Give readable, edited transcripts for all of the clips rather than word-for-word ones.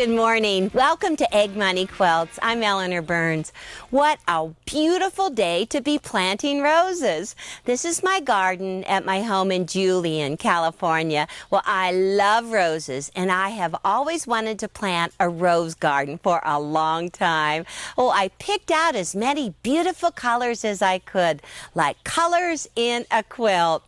Good morning. Welcome to Egg Money Quilts. I'm Eleanor Burns. What a beautiful day to be planting roses. This is my garden at my home in Julian, California. Well, I love roses, and I have always wanted to plant a rose garden for a long time. Oh, I picked out as many beautiful colors as I could, like colors in a quilt.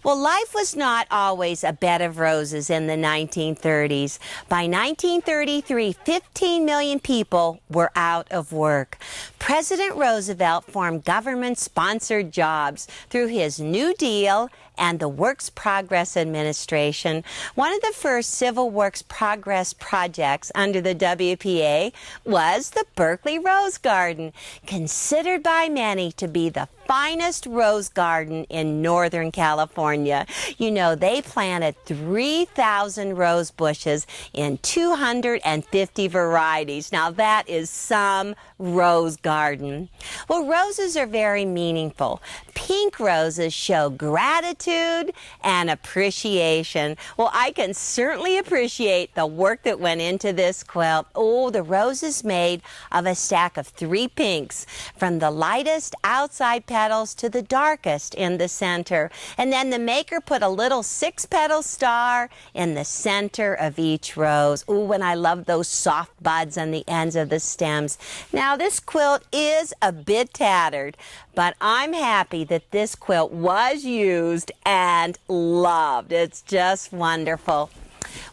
Well, life was not always a bed of roses in the 1930s. By 1933, 15 million people were out of work. President Roosevelt formed government-sponsored jobs through his New Deal and the Works Progress Administration. One of the first civil works progress projects under the WPA was the Berkeley Rose Garden, considered by many to be the finest rose garden in Northern California. You know, they planted 3,000 rose bushes in 250 varieties. Now that is some rose garden. Well, roses are very meaningful. Pink roses show gratitude and appreciation. Well, I can certainly appreciate the work that went into this quilt. Oh, the rose is made of a stack of 3 pinks, from the lightest outside petals to the darkest in the center. And then the maker put a little 6-petal star in the center of each rose. Ooh, and I love those soft buds on the ends of the stems. Now, this quilt is a bit tattered, but I'm happy that this quilt was used and loved. It's just wonderful.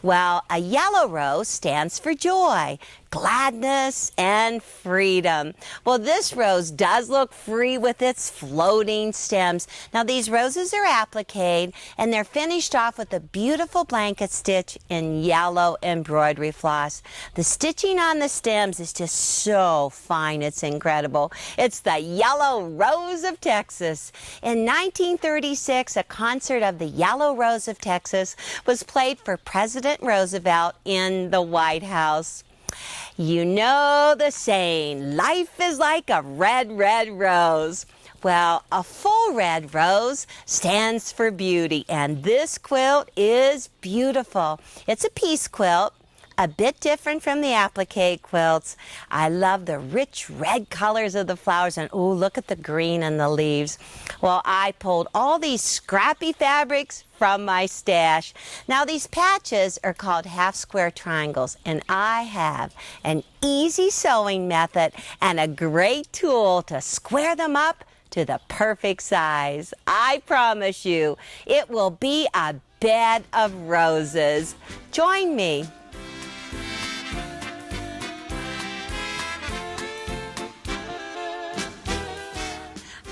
Well, a yellow rose stands for joy, gladness, and freedom. Well, this rose does look free with its floating stems. Now, these roses are appliqued, and they're finished off with a beautiful blanket stitch in yellow embroidery floss. The stitching on the stems is just so fine. It's incredible. It's the Yellow Rose of Texas. In 1936, a concert of the Yellow Rose of Texas was played for President Roosevelt in the White House. You know the saying, life is like a red, red rose. Well, a full red rose stands for beauty, and this quilt is beautiful. It's a piece quilt, a bit different from the applique quilts. I love the rich red colors of the flowers, and ooh, look at the green in the leaves. Well, I pulled all these scrappy fabrics from my stash. Now, these patches are called half-square triangles, and I have an easy sewing method and a great tool to square them up to the perfect size. I promise you, it will be a bed of roses. Join me.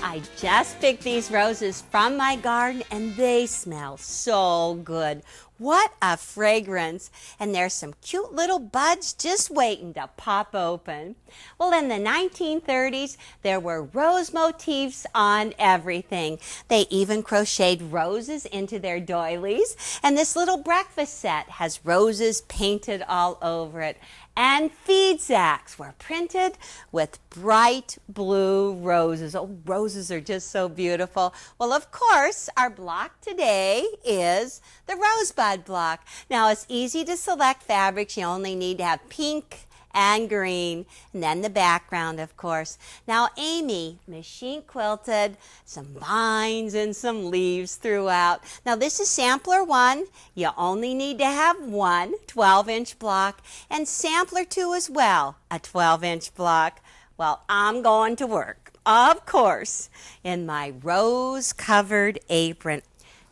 I just picked these roses from my garden, and they smell so good. What a fragrance. And there's some cute little buds just waiting to pop open. Well, in the 1930s, there were rose motifs on everything. They even crocheted roses into their doilies. And this little breakfast set has roses painted all over it. And feed sacks were printed with bright blue roses. Oh, roses are just so beautiful. Well, of course, our block today is the Rosebud Block. Now, it's easy to select fabrics. You only need to have pink and green, and then the background, of course. Now, Amy machine quilted some vines and some leaves throughout. Now, this is sampler 1. You only need to have one 12-inch block, and sampler 2 as well, a 12-inch block. Well, I'm going to work, of course, in my rose-covered apron.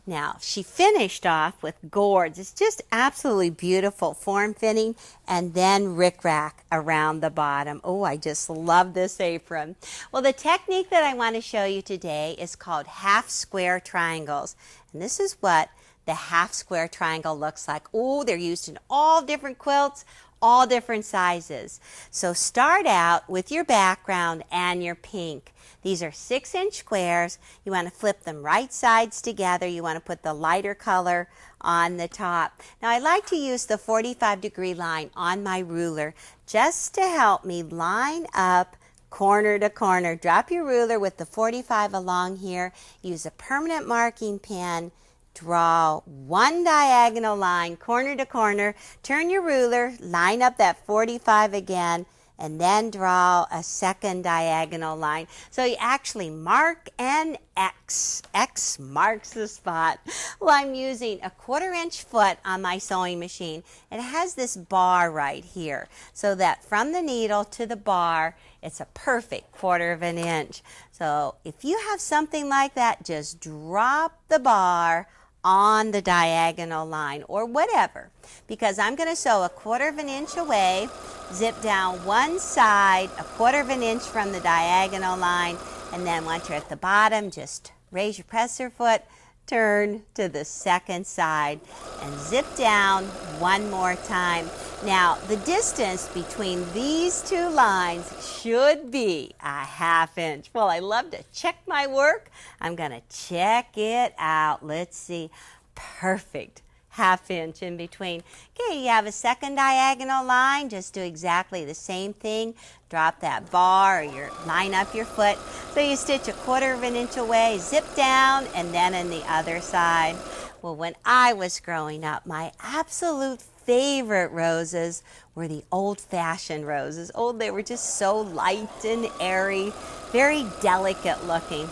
Now, she finished off with gourds. It's just absolutely beautiful, form-fitting, and then rickrack around the bottom. Oh, I just love this apron. Well, the technique that I want to show you today is called half-square triangles. And this is what the half-square triangle looks like. Oh, they're used in all different quilts, all different sizes. So start out with your background and your pink. These are 6-inch squares. You want to flip them right sides together. You want to put the lighter color on the top. Now, I like to use the 45-degree line on my ruler just to help me line up corner to corner. Drop your ruler with the 45 along here. Use a permanent marking pen draw one diagonal line corner to corner, turn your ruler, line up that 45 again, and then draw a second diagonal line. So you actually mark an X. X marks the spot. Well, I'm using a 1/4-inch foot on my sewing machine. It has this bar right here, so that from the needle to the bar, it's a perfect 1/4 of an inch. So if you have something like that, just drop the bar on the diagonal line or whatever, because I'm going to sew a 1/4 of an inch away, zip down one side a 1/4 of an inch from the diagonal line, and then once you're at the bottom, just raise your presser foot, turn to the second side, and zip down one more time. Now, the distance between these two lines should be a 1/2 inch. Well, I love to check my work. I'm going to check it out. Let's see. Perfect. 1/2 inch in between. Okay, you have a second diagonal line. Just do exactly the same thing. Drop that bar or line up your foot. So you stitch a 1/4 of an inch away, zip down, and then in the other side. Well, when I was growing up, my absolute favorite roses were the old-fashioned roses. Oh, they were just so light and airy, very delicate looking.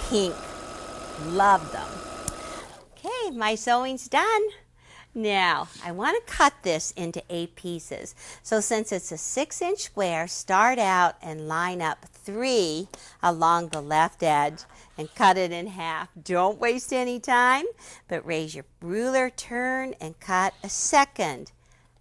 Pink. Loved them. Okay, my sewing's done. Now, I want to cut this into 8 pieces. So since it's a 6-inch square, start out and line up 3 along the left edge and cut it in half. Don't waste any time, but raise your ruler, turn, and cut a second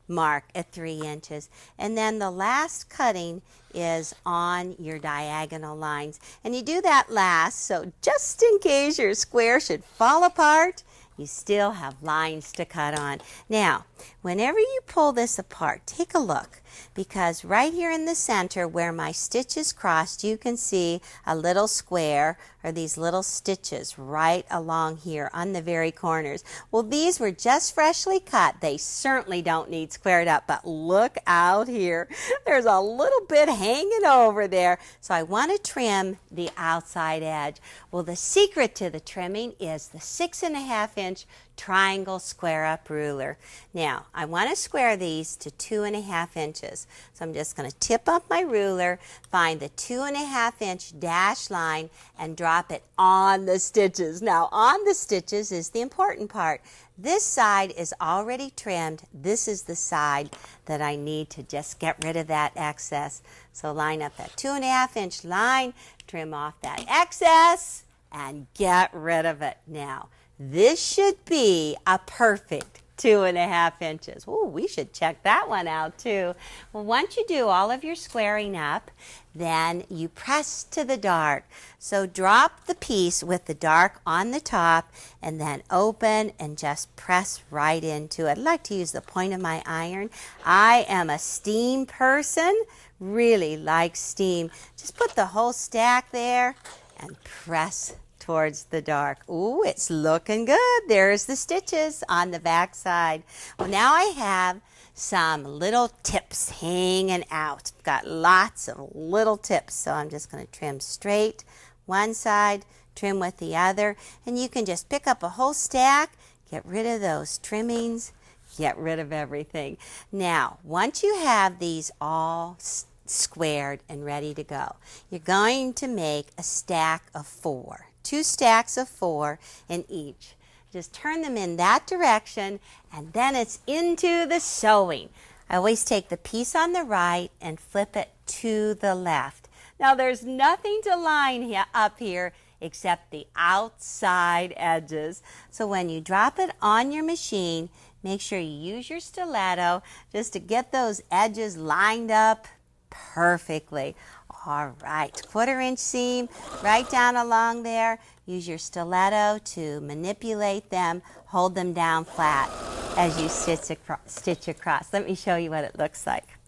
mark at 3 inches. And then the last cutting is on your diagonal lines. And you do that last, so just in case your square should fall apart, you still have lines to cut on. Now, whenever you pull this apart, take a look, because right here in the center where my stitches crossed, you can see a little square or these little stitches right along here on the very corners. Well, these were just freshly cut. They certainly don't need squared up, but look out here. There's a little bit hanging over there, so I want to trim the outside edge. Well, the secret to the trimming is the 6.5-inch triangle square up ruler. Now, I want to square these to 2.5 inches. So I'm just going to tip up my ruler, find the 2.5-inch dash line, and drop it on the stitches. Now, on the stitches is the important part. This side is already trimmed. This is the side that I need to just get rid of that excess. So line up that 2.5-inch line, trim off that excess, and get rid of it. Now, this should be a perfect 2.5 inches. Oh, we should check that one out too. Well, once you do all of your squaring up, then you press to the dark. So drop the piece with the dark on the top and then open and just press right into it. I like to use the point of my iron. I am a steam person, really like steam. Just put the whole stack there and press towards the dark. Ooh, it's looking good. There's the stitches on the back side. Well, now I have some little tips hanging out. I've got lots of little tips, so I'm just going to trim straight one side, trim with the other, and you can just pick up a whole stack, get rid of those trimmings, get rid of everything. Now, once you have these all squared and ready to go, you're going to make a stack of 4. 2 stacks of 4 in each. Just turn them in that direction, and then it's into the sewing. I always take the piece on the right and flip it to the left. Now, there's nothing to line up here except the outside edges. So when you drop it on your machine, make sure you use your stiletto just to get those edges lined up perfectly. All right, 1/4-inch seam right down along there. Use your stiletto to manipulate them, hold them down flat as you stitch across. Let me show you what it looks like.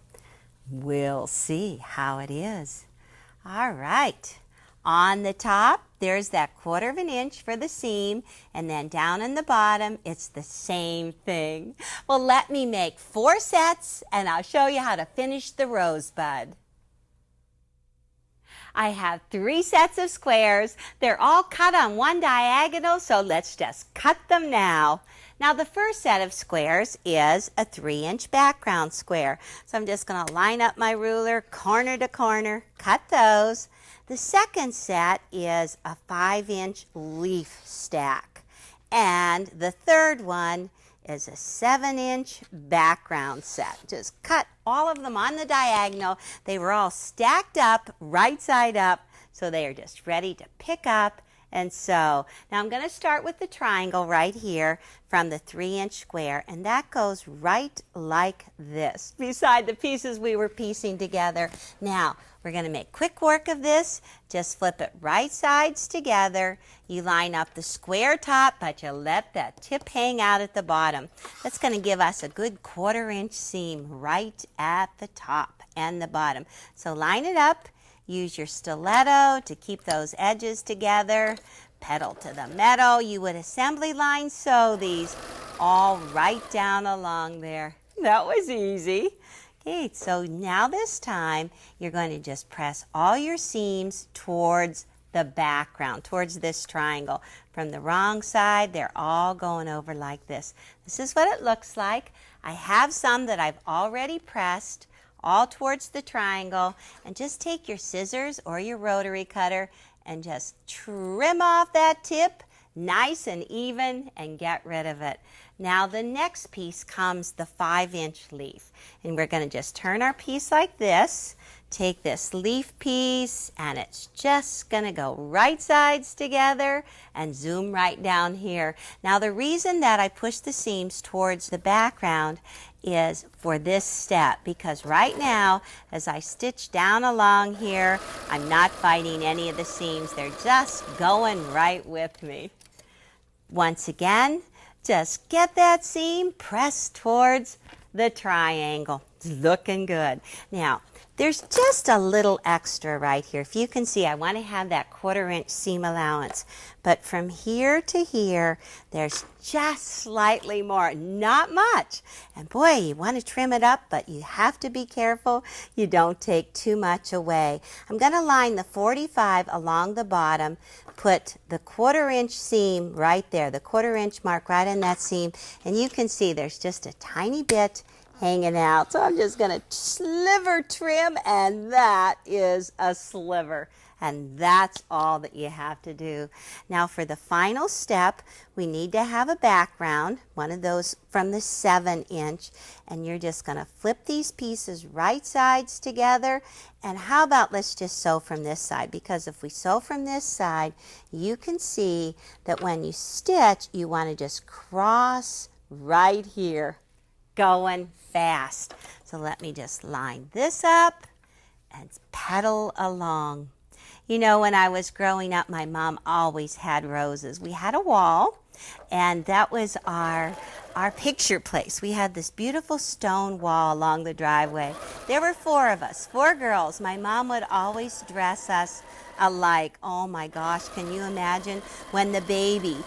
We'll see how it is. All right, on the top, there's that 1/4 of an inch for the seam, and then down in the bottom, it's the same thing. Well, let me make 4 sets, and I'll show you how to finish the rosebud. I have 3 sets of squares. They're all cut on one diagonal, so let's just cut them now. Now the first set of squares is a 3-inch background square. So I'm just going to line up my ruler corner to corner, cut those. The second set is a 5-inch leaf stack. And the third one is a 7-inch background set. Just cut all of them on the diagonal. They were all stacked up, right side up, so they are just ready to pick up and sew. Now I'm going to start with the triangle right here from the 3-inch square, and that goes right like this, beside the pieces we were piecing together. Now, we're going to make quick work of this. Just flip it right sides together. You line up the square top, but you let that tip hang out at the bottom. That's going to give us a good 1/4-inch seam right at the top and the bottom. So line it up. Use your stiletto to keep those edges together. Pedal to the metal. You would assembly line sew these all right down along there. That was easy. Okay, so now this time you're going to just press all your seams towards the background, towards this triangle. From the wrong side, they're all going over like this. This is what it looks like. I have some that I've already pressed all towards the triangle, and just take your scissors or your rotary cutter and just trim off that tip nice and even and get rid of it. Now the next piece comes the 5-inch leaf, and we're going to just turn our piece like this. Take this leaf piece, and it's just going to go right sides together and zoom right down here. Now the reason that I push the seams towards the background is for this step, because right now as I stitch down along here, I'm not fighting any of the seams. They're just going right with me. Once again, just get that seam pressed towards the triangle. It's looking good. Now, there's just a little extra right here. If you can see, I want to have that 1/4-inch seam allowance. But from here to here, there's just slightly more, not much. And boy, you want to trim it up, but you have to be careful you don't take too much away. I'm going to line the 45 along the bottom, put the 1/4-inch seam right there, the 1/4-inch mark right in that seam, and you can see there's just a tiny bit hanging out. So I'm just going to sliver trim, and that is a sliver. And that's all that you have to do. Now for the final step, we need to have a background, one of those from the 7-inch, and you're just going to flip these pieces right sides together. And how about let's just sew from this side, because if we sew from this side, you can see that when you stitch, you want to just cross right here, going fast. So let me just line this up and pedal along. You know, when I was growing up, my mom always had roses. We had a wall, and that was our picture place. We had this beautiful stone wall along the driveway. There were 4 of us, 4 girls. My mom would always dress us alike. Oh my gosh, can you imagine when the baby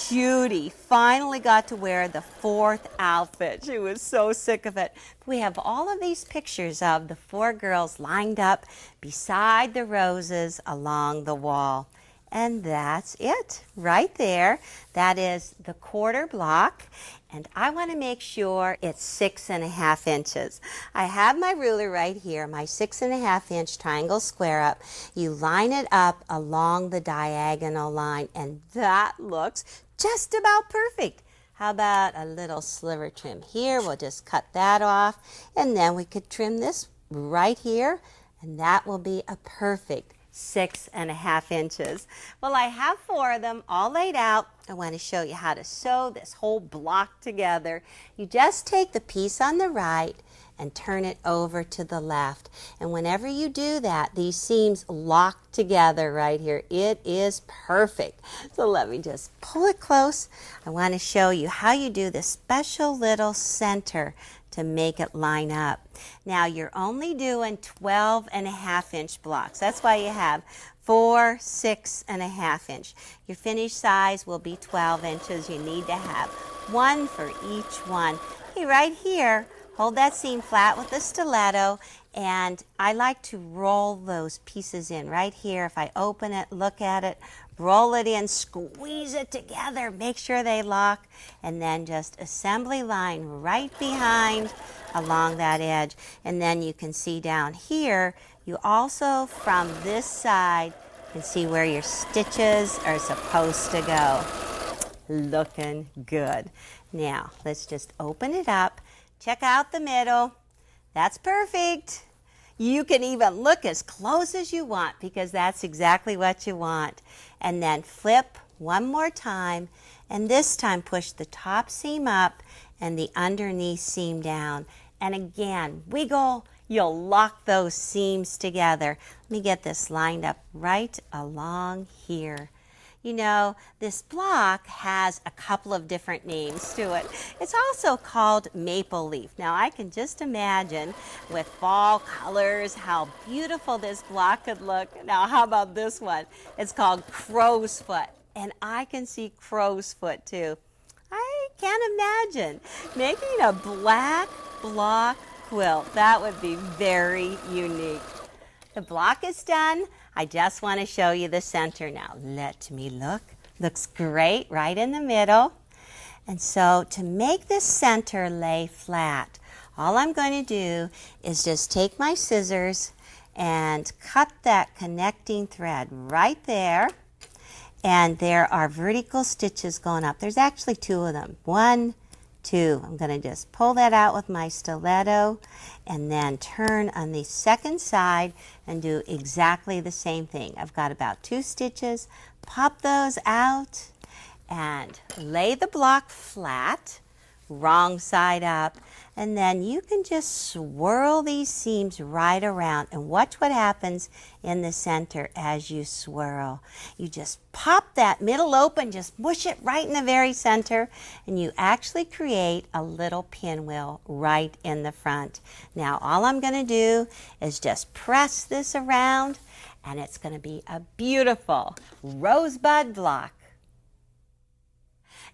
Judy finally got to wear the 4th outfit? She was so sick of it. We have all of these pictures of the 4 girls lined up beside the roses along the wall. And that's it right there. That is the 1/4 block. And I want to make sure it's 6.5 inches. I have my ruler right here, my 6.5-inch triangle square up. You line it up along the diagonal line, and that looks just about perfect. How about a little sliver trim here? We'll just cut that off, and then we could trim this right here, and that will be a perfect 6.5 inches. Well, I have 4 of them all laid out. I want to show you how to sew this whole block together. You just take the piece on the right and turn it over to the left. And whenever you do that, these seams lock together right here. It is perfect. So let me just pull it close. I want to show you how you do this special little center to make it line up. Now you're only doing 12.5-inch blocks. That's why you have 4, 6.5 inch. Your finished size will be 12 inches. You need to have 1 for each one. Okay, right here, hold that seam flat with the stiletto, and I like to roll those pieces in right here. If I open it, look at it, roll it in, squeeze it together, make sure they lock, and then just assembly line right behind along that edge. And then you can see down here, you also from this side can see where your stitches are supposed to go. Looking good. Now let's just open it up. Check out the middle. That's perfect. You can even look as close as you want because that's exactly what you want. And then flip one more time, and this time push the top seam up and the underneath seam down. And again, wiggle. You'll lock those seams together. Let me get this lined up right along here. You know, this block has a couple of different names to it. It's also called maple leaf. Now, I can just imagine with fall colors how beautiful this block could look. Now, how about this one? It's called crow's foot, and I can see crow's foot too. I can't imagine making a black block quilt. That would be very unique. The block is done. I just want to show you the center now. Let me look. Looks great right in the middle. And so to make this center lay flat, all I'm going to do is just take my scissors and cut that connecting thread right there. And there are vertical stitches going up. There's actually two of them. 1, 2. I'm going to just pull that out with my stiletto and then turn on the second side and do exactly the same thing. I've got about 2 stitches. Pop those out and lay the block flat, wrong side up, and then you can just swirl these seams right around and watch what happens in the center as you swirl. You just pop that middle open, just mush it right in the very center, and you actually create a little pinwheel right in the front. Now all I'm going to do is just press this around, and it's going to be a beautiful rosebud block.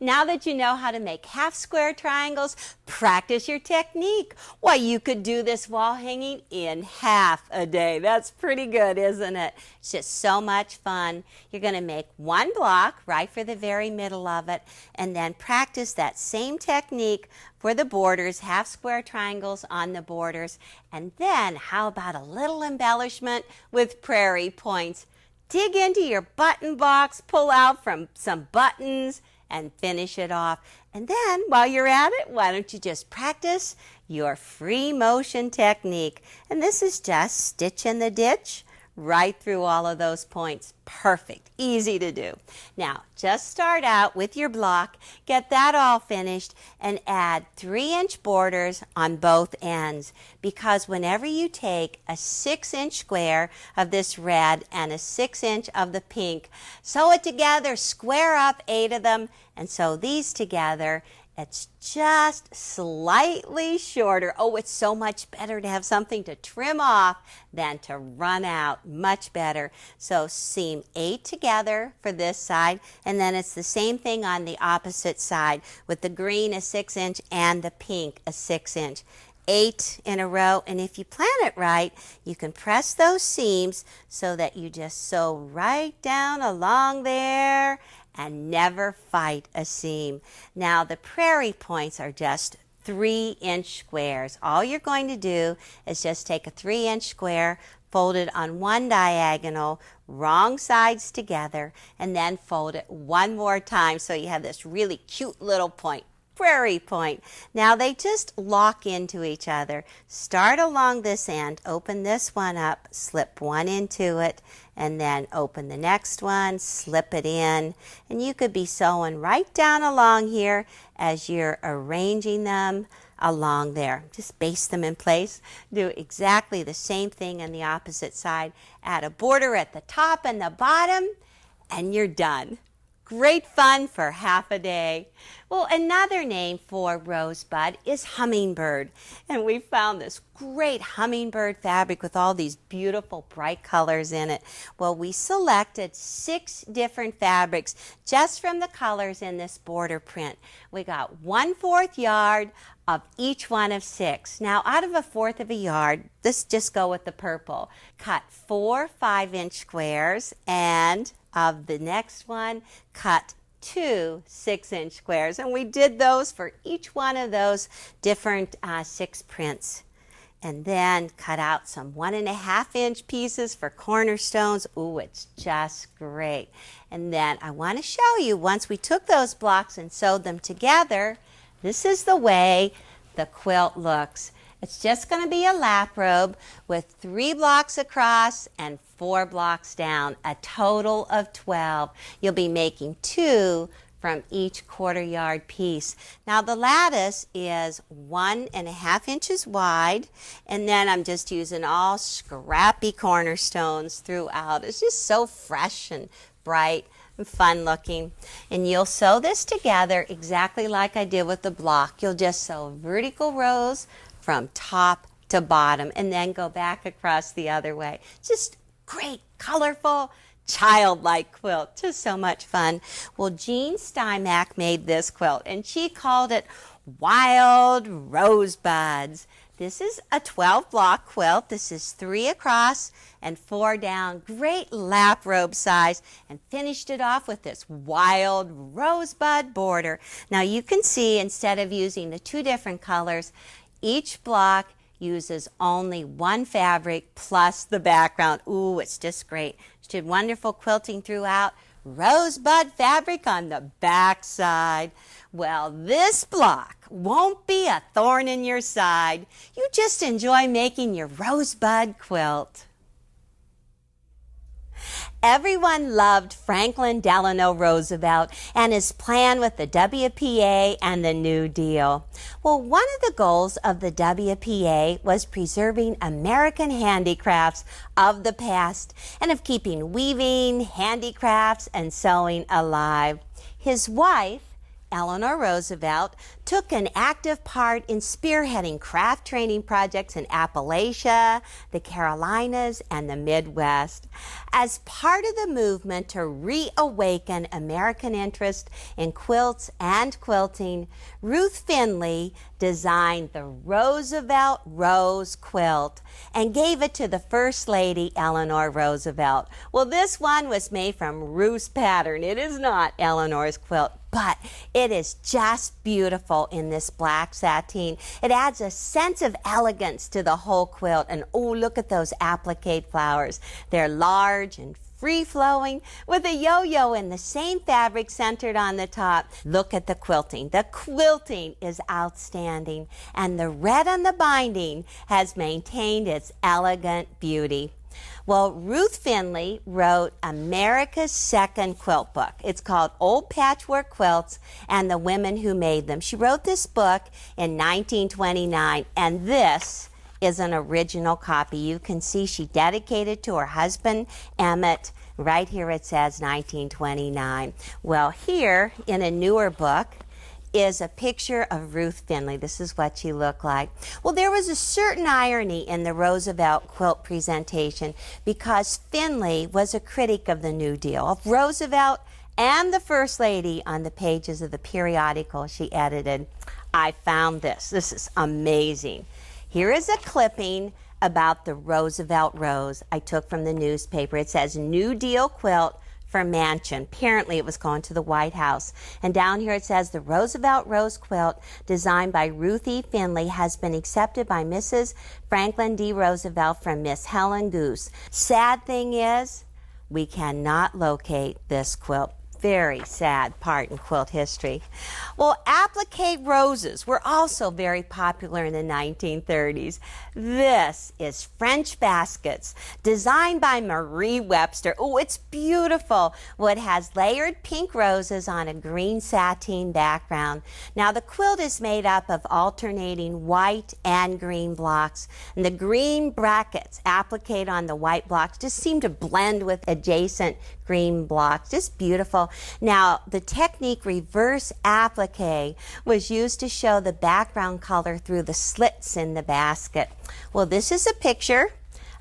Now that you know how to make half square triangles, practice your technique. Why, you could do this wall hanging in half a day. That's pretty good, isn't it? It's just so much fun. You're going to make one block right for the very middle of it, and then practice that same technique for the borders, half square triangles on the borders. And then how about a little embellishment with prairie points? Dig into your button box, pull out from some buttons, and finish it off. And then while you're at it, why don't you just practice your free motion technique? And this is just stitch in the ditch right through all of those points. Perfect, easy to do. Now just start out with your block, get that all finished, and add 3-inch borders on both ends, because whenever you take a 6-inch square of this red and a 6-inch of the pink, sew it together, square up 8 of them, and sew these together. It's just slightly shorter. Oh, it's so much better to have something to trim off than to run out. Much better. So seam 8 together for this side, and then it's the same thing on the opposite side with the green a 6-inch and the pink a 6-inch. 8 in a row, and if you plan it right, you can press those seams so that you just sew right down along there and never fight a seam. Now the prairie points are just 3-inch squares. All you're going to do is just take a 3-inch square, fold it on one diagonal, wrong sides together, and then fold it one more time so you have this really cute little point. Prairie point. Now they just lock into each other. Start along this end, open this one up, slip one into it, and then open the next one, slip it in, and you could be sewing right down along here as you're arranging them along there. Just baste them in place. Do exactly the same thing on the opposite side. Add a border at the top and the bottom, and you're done. Great fun for half a day. Well, another name for rosebud is hummingbird. And we found this great hummingbird fabric with all these beautiful bright colors in it. Well, we selected 6 different fabrics just from the colors in this border print. We got 1/4 yard of each one of 6. Now, out of a 1/4 of a yard, let's just go with the purple. Cut 4 5-inch squares, and of the next one, cut 2 6-inch squares. And we did those for each one of those different 6 prints. And then cut out some 1.5-inch pieces for cornerstones. Ooh, it's just great. And then I want to show you, once we took those blocks and sewed them together, this is the way the quilt looks. It's just going to be a lap robe with 3 blocks across and 4 blocks down, a total of 12. You'll be making 2 from each 1/4 yard piece. Now the lattice is 1.5 inches wide, and then I'm just using all scrappy cornerstones throughout. It's just so fresh and bright and fun looking. And you'll sew this together exactly like I did with the block. You'll just sew vertical rows from top to bottom and then go back across the other way. Just great, colorful, childlike quilt. Just so much fun. Well, Jean Stymack made this quilt, and she called it Wild Rosebuds. This is a 12-block quilt. This is 3 across and 4 down. Great lap robe size, and finished it off with this wild rosebud border. Now you can see, instead of using the 2 different colors, each block uses only 1 fabric plus the background. Ooh, it's just great. She did wonderful quilting throughout. Rosebud fabric on the back side. Well, this block won't be a thorn in your side. You just enjoy making your rosebud quilt. Everyone loved Franklin Delano Roosevelt and his plan with the WPA and the New Deal. Well, one of the goals of the WPA was preserving American handicrafts of the past and of keeping weaving, handicrafts, and sewing alive. His wife, Eleanor Roosevelt, took an active part in spearheading craft training projects in Appalachia, the Carolinas, and the Midwest. As part of the movement to reawaken American interest in quilts and quilting, Ruth Finley designed the Roosevelt Rose Quilt and gave it to the First Lady, Eleanor Roosevelt. Well, this one was made from Ruth's pattern. It is not Eleanor's quilt, but it is just beautiful in this black sateen. It adds a sense of elegance to the whole quilt. And oh, look at those applique flowers. They're large and free-flowing with a yo-yo in the same fabric centered on the top. Look at the quilting. The quilting is outstanding, and the red on the binding has maintained its elegant beauty. Well, Ruth Finley wrote America's second quilt book. It's called Old Patchwork Quilts and the Women Who Made Them. She wrote this book in 1929, and this is an original copy. You can see she dedicated to her husband, Emmett. Right here it says 1929. Well, here in a newer book is a picture of Ruth Finley. This is what she looked like. Well, there was a certain irony in the Roosevelt quilt presentation because Finley was a critic of the New Deal, of Roosevelt and the First Lady on the pages of the periodical she edited. I found this. This is amazing. Here is a clipping about the Roosevelt Rose I took from the newspaper. It says, New Deal quilt for mansion. Apparently it was going to the White House. And down here it says, the Roosevelt Rose quilt designed by Ruth E. Finley has been accepted by Mrs. Franklin D. Roosevelt from Miss Helen Goose. Sad thing is, we cannot locate this quilt. Very sad part in quilt history. Well, applique roses were also very popular in the 1930s. This is French baskets designed by Marie Webster. Oh, it's beautiful. Well, it has layered pink roses on a green sateen background. Now, the quilt is made up of alternating white and green blocks. And the green brackets appliqued on the white blocks just seem to blend with adjacent green blocks. Just beautiful. Now, the technique reverse applique was used to show the background color through the slits in the basket. Well, this is a picture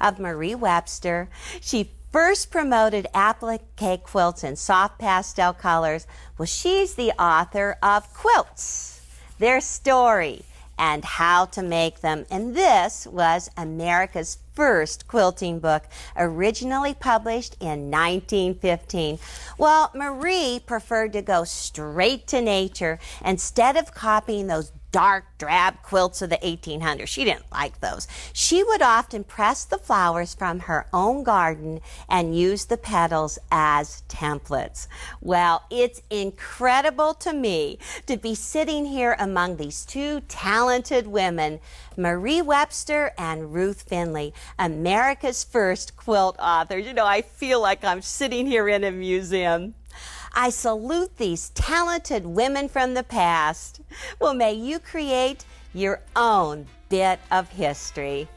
of Marie Webster. She first promoted applique quilts in soft pastel colors. Well, she's the author of Quilts, Their Story, and how to make them. And this was America's first quilting book, originally published in 1915. Well, Marie preferred to go straight to nature instead of copying those dark, drab quilts of the 1800s. She didn't like those. She would often press the flowers from her own garden and use the petals as templates. Well, it's incredible to me to be sitting here among these two talented women, Marie Webster and Ruth Finley, America's first quilt authors. You know, I feel like I'm sitting here in a museum. I salute these talented women from the past. Well, may you create your own bit of history.